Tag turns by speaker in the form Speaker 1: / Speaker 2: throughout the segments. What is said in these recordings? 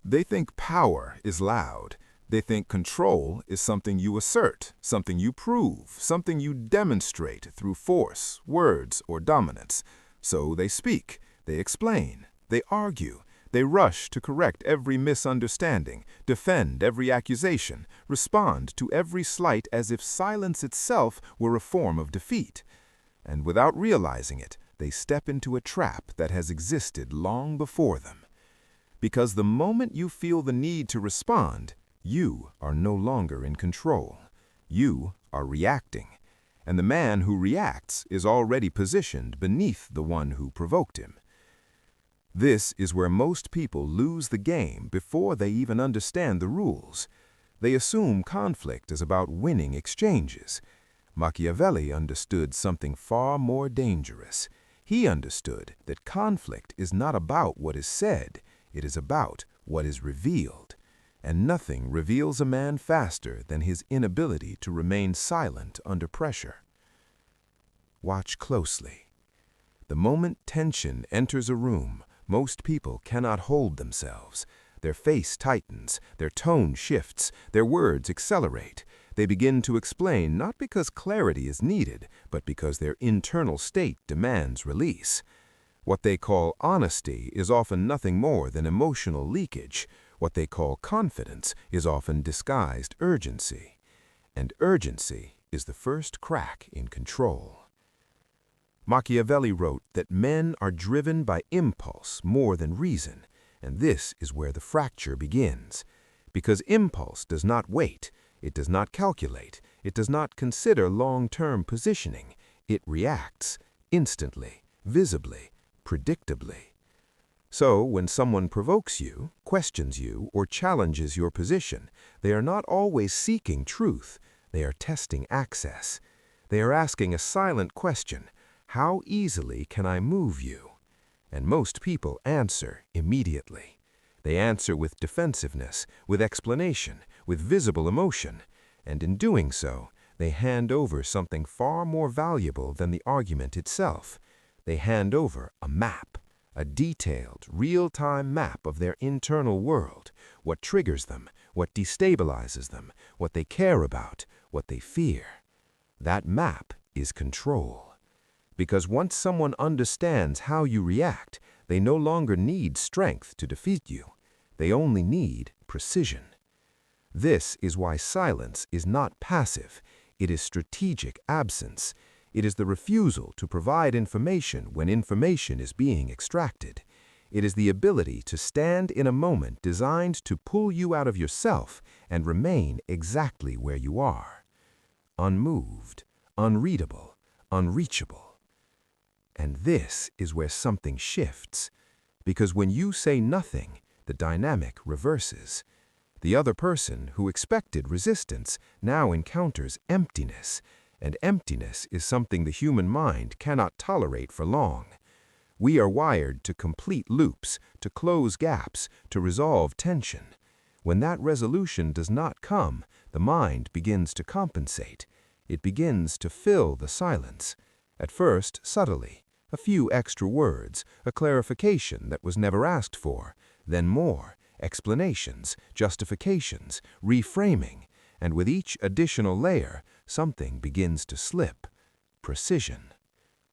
Speaker 1: They think power is loud. They think control is something you assert, something you prove, something you demonstrate through force, words, or dominance. So they speak, they explain, they argue, they rush to correct every misunderstanding, defend every accusation, respond to every slight as if silence itself were a form of defeat. And without realizing it, they step into a trap that has existed long before them. Because the moment you feel the need to respond, you are no longer in control. You are reacting. And the man who reacts is already positioned beneath the one who provoked him. This is where most people lose the game before they even understand the rules. They assume conflict is about winning exchanges. Machiavelli understood something far more dangerous. He understood that conflict is not about what is said, it is about what is revealed. And nothing reveals a man faster than his inability to remain silent under pressure. Watch closely. The moment tension enters a room, most people cannot hold themselves. Their face tightens, their tone shifts, their words accelerate. They begin to explain not because clarity is needed, but because their internal state demands release. What they call honesty is often nothing more than emotional leakage. What they call confidence is often disguised urgency. And urgency is the first crack in control. Machiavelli wrote that men are driven by impulse more than reason, and this is where the fracture begins. Because impulse does not wait, it does not calculate, it does not consider long-term positioning. It reacts instantly, visibly, predictably. So when someone provokes you, questions you, or challenges your position, they are not always seeking truth, they are testing access. They are asking a silent question: how easily can I move you? And most people answer immediately. They answer with defensiveness, with explanation, with visible emotion, and in doing so, they hand over something far more valuable than the argument itself. They hand over a map, a detailed, real-time map of their internal world, what triggers them, what destabilizes them, what they care about, what they fear. That map is control. Because once someone understands how you react, they no longer need strength to defeat you. They only need precision. This is why silence is not passive. It is strategic absence. It is the refusal to provide information when information is being extracted. It is the ability to stand in a moment designed to pull you out of yourself and remain exactly where you are. Unmoved, unreadable, unreachable. And this is where something shifts. Because when you say nothing, the dynamic reverses. The other person who expected resistance now encounters emptiness, and emptiness is something the human mind cannot tolerate for long. We are wired to complete loops, to close gaps, to resolve tension. When that resolution does not come, the mind begins to compensate. It begins to fill the silence. At first, subtly, a few extra words, a clarification that was never asked for, then more, explanations, justifications, reframing, and with each additional layer, something begins to slip. Precision.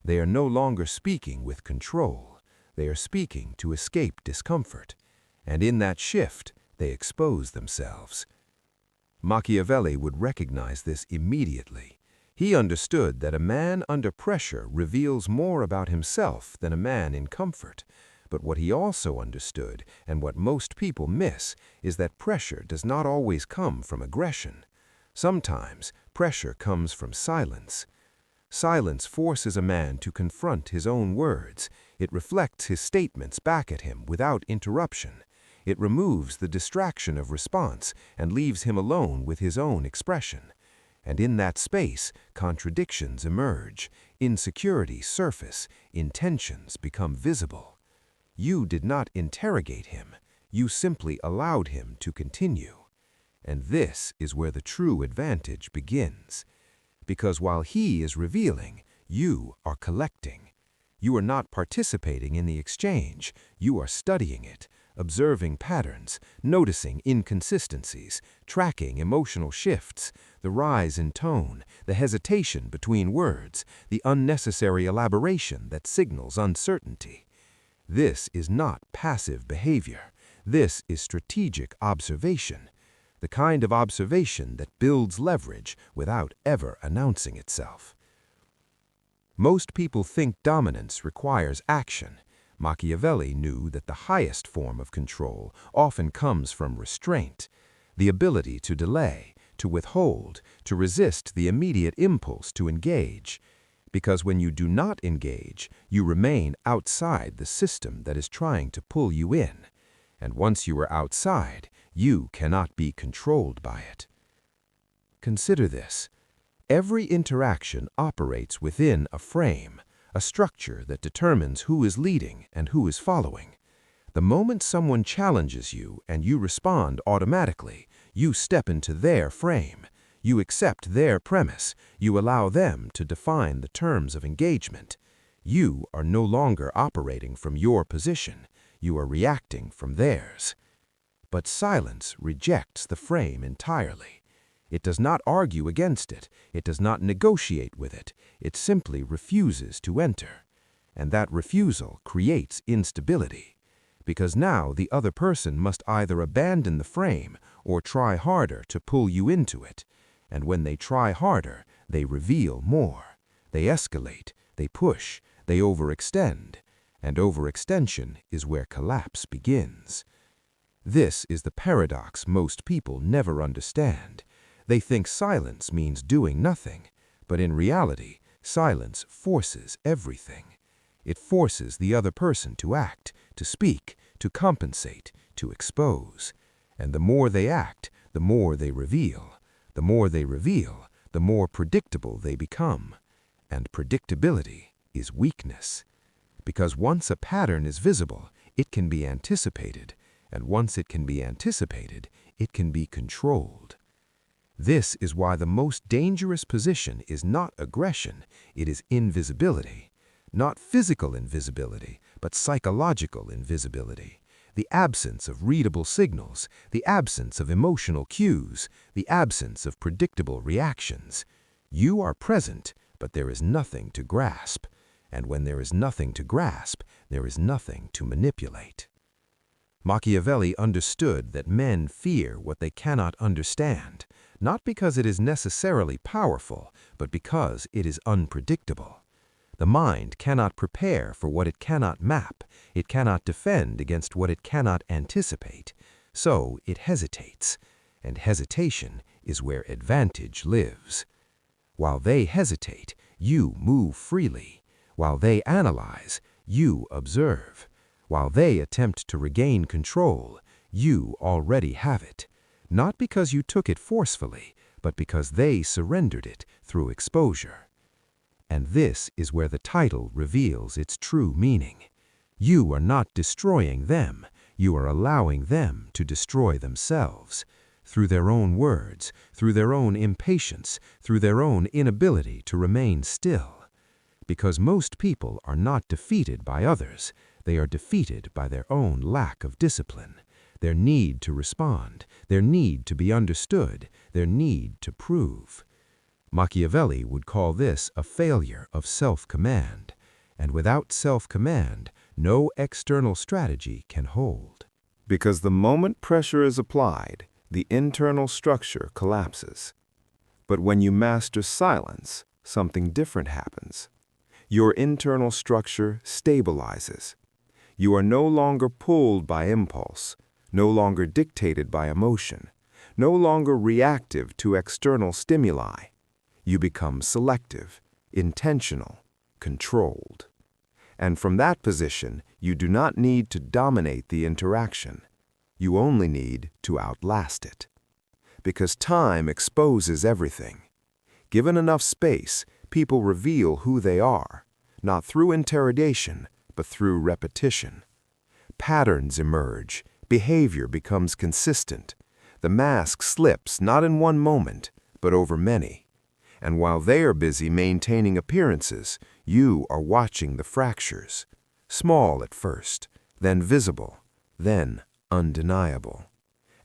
Speaker 1: They are no longer speaking with control. They are speaking to escape discomfort. And in that shift, they expose themselves. Machiavelli would recognize this immediately. He understood that a man under pressure reveals more about himself than a man in comfort. But what he also understood, and what most people miss, is that pressure does not always come from aggression. Sometimes, pressure comes from silence. Silence forces a man to confront his own words. It reflects his statements back at him without interruption. It removes the distraction of response and leaves him alone with his own expression. And in that space, contradictions emerge, insecurities surface, intentions become visible. You did not interrogate him, you simply allowed him to continue. And this is where the true advantage begins. Because while he is revealing, you are collecting. You are not participating in the exchange, you are studying it,
Speaker 2: observing patterns, noticing inconsistencies, tracking emotional shifts, the rise in tone, the hesitation between words, the unnecessary elaboration that signals uncertainty. This is not passive behavior. This is strategic observation, the kind of observation that builds leverage without ever announcing itself. Most people think dominance requires action. Machiavelli knew that the highest form of control often comes from restraint, the ability to delay, to withhold, to resist the immediate impulse to engage. Because when you do not engage, you remain outside the system that is trying to pull you in. And once you are outside, you cannot be controlled by it. Consider this. Every interaction operates within a frame, a structure that determines who is leading and who is following. The moment someone challenges you and you respond automatically, you step into their frame. You accept their premise. You allow them to define the terms of engagement. You are no longer operating from your position. You are reacting from theirs. But silence rejects the frame entirely. It does not argue against it. It does not negotiate with it. It simply refuses to enter. And that refusal creates instability. Because now the other person must either abandon the frame or try harder to pull you into it. And when they try harder, they reveal more. They escalate, they push, they overextend. And overextension is where collapse begins. This is the paradox most people never understand. They think silence means doing nothing, but in reality, silence forces everything. It forces the other person to act, to speak, to compensate, to expose. And the more they act, the more they reveal. The more they reveal, the more predictable they become. And predictability is weakness. Because once a pattern is visible, it can be anticipated. And once it can be anticipated, it can be controlled. This is why the most dangerous position is not aggression, it is invisibility. Not physical invisibility, but psychological invisibility. The absence of readable signals, the absence of emotional cues, the absence of predictable reactions. You are present, but there is nothing to grasp. And when there is nothing to grasp, there is nothing to manipulate. Machiavelli understood that men fear what they cannot understand, not because it is necessarily powerful, but because it is unpredictable. The mind cannot prepare for what it cannot map. It cannot defend against what it cannot anticipate. So it hesitates, and hesitation is where advantage lives. While they hesitate, you move freely. While they analyze, you observe. While they attempt to regain control, you already have it. Not because you took it forcefully, but because they surrendered it through exposure. And this is where the title reveals its true meaning. You are not destroying them, you are allowing them to destroy themselves. Through their own words, through their own impatience, through their own inability to remain still. Because most people are not defeated by others, they are defeated by their own lack of discipline, their need to respond, their need to be understood, their need to prove. Machiavelli would call this a failure of self-command, and without self-command, no external strategy can hold.
Speaker 1: Because the moment pressure is applied, the internal structure collapses. But when you master silence, something different happens. Your internal structure stabilizes. You are no longer pulled by impulse, no longer dictated by emotion, no longer reactive to external stimuli. You become selective, intentional, controlled. And from that position, you do not need to dominate the interaction. You only need to outlast it. Because time exposes everything. Given enough space, people reveal who they are, not through interrogation, but through repetition. Patterns emerge, behavior becomes consistent. The mask slips not in one moment, but over many. And while they are busy maintaining appearances, you are watching the fractures. Small at first, then visible,
Speaker 2: then undeniable.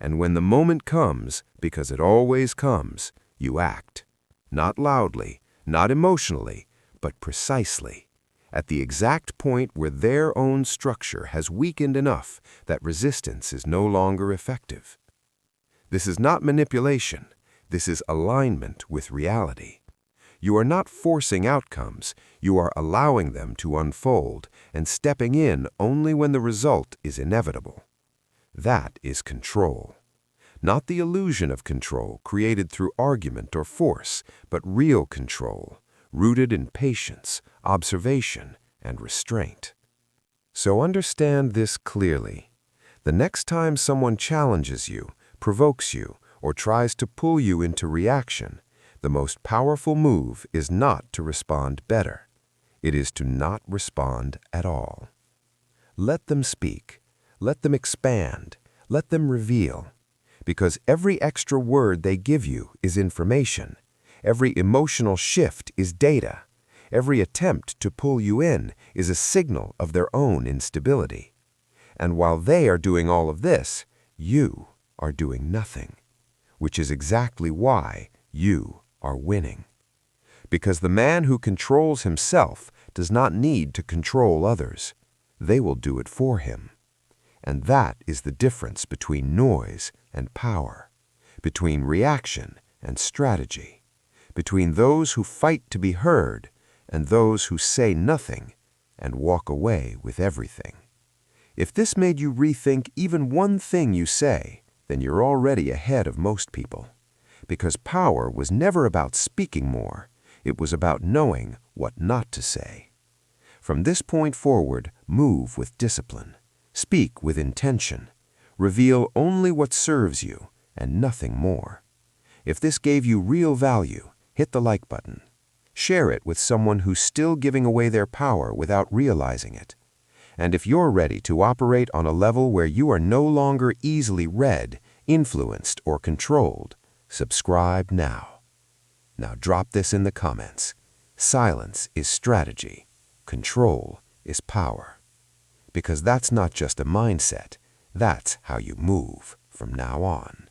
Speaker 2: And when the moment comes, because it always comes, you act. Not loudly, not emotionally, but precisely, at the exact point where their own structure has weakened enough that resistance is no longer effective. This is not manipulation. This is alignment with reality. You are not forcing outcomes. You are allowing them to unfold and stepping in only when the result is inevitable. That is control. Not the illusion of control created through argument or force, but real control, rooted in patience, observation, and restraint. So understand this clearly. The next time someone challenges you, provokes you, or tries to pull you into reaction, the most powerful move is not to respond better. It is to not respond at all. Let them speak. Let them expand. Let them reveal. Because every extra word they give you is information. Every emotional shift is data. Every attempt to pull you in is a signal of their own instability. And while they are doing all of this, you are doing nothing, which is exactly why you are winning. Because the man who controls himself does not need to control others. They will do it for him. And that is the difference between noise and power, between reaction and strategy, between those who fight to be heard and those who say nothing and walk away with everything. If this made you rethink even one thing you say, then you're already ahead of most people. Because power was never about speaking more. It was about knowing what not to say. From this point forward, move with discipline. Speak with intention. Reveal only what serves you and nothing more. If this gave you real value, hit the like button. Share it with someone who's still giving away their power without realizing it. And if you're ready to operate on a level where you are no longer easily read, influenced, or controlled, subscribe now. Now drop this in the comments. Silence is strategy. Control is power. Because that's not just a mindset, that's how you move from now on.